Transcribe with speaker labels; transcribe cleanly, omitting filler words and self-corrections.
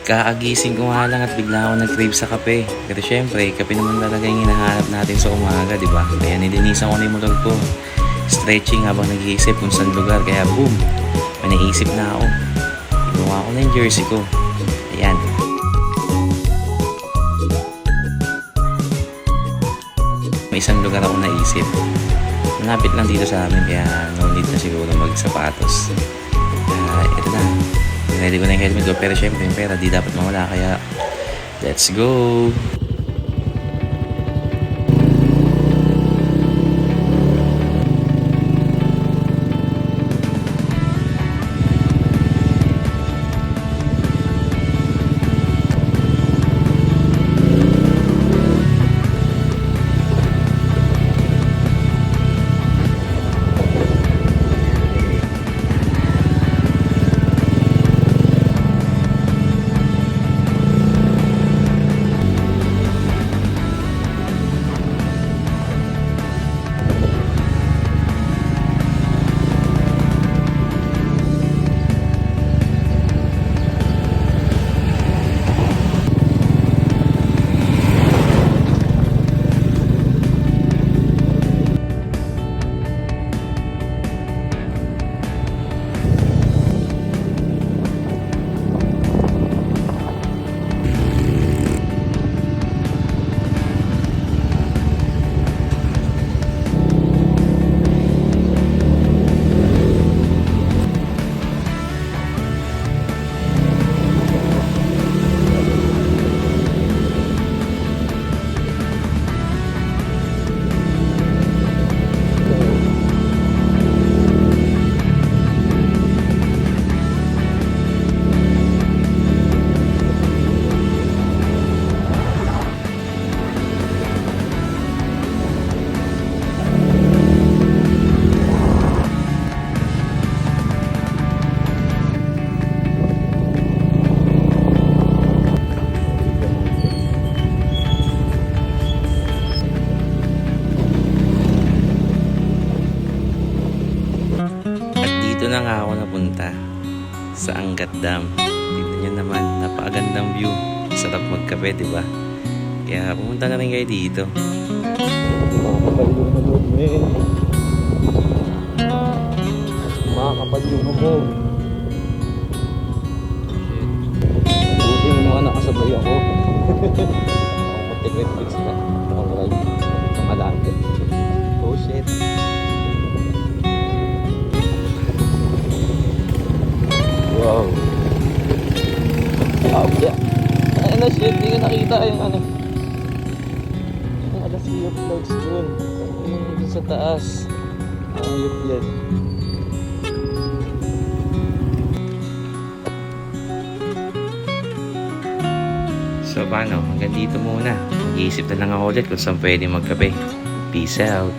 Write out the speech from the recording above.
Speaker 1: Kaagising ko nga lang at bigla ako nag-crave sa kape. Pero syempre, kape naman talaga yung hinahanap natin sa umaga, di ba? Kaya nilinisan ko na yung motor ko. Stretching habang nag-iisip kung saan lugar. Kaya boom, may naisip na ako. Ginawa ko na yung jersey ko. Ayan. May isang lugar ako naisip. Malapit lang dito sa amin, kaya no need na siguro magsapatos. Kaya ito na. Ready ko na yung helmet ko, pero syempre yung pera di dapat mawala, kaya let's go! Dito na nga ako napunta sa Angat Dam. Tignan nyo naman, napakagandang view. Sarap magkape, di ba? Kaya pumunta na rin kayo dito.
Speaker 2: Makakapal yung humog. Buti mo naman nakasabay ako. Ako mag-Netflix na. Ako live. Kamalapit. Oh shit. Wow. Oh yeah. Ay na shit, hindi ko nakita yung ano. Yung alas yung clouds dun. Yung sa taas. Ayop yan.
Speaker 1: So paano? Hanggang dito muna. Mag-iisip na lang ako ulit kung saan pwede magkape. Peace out.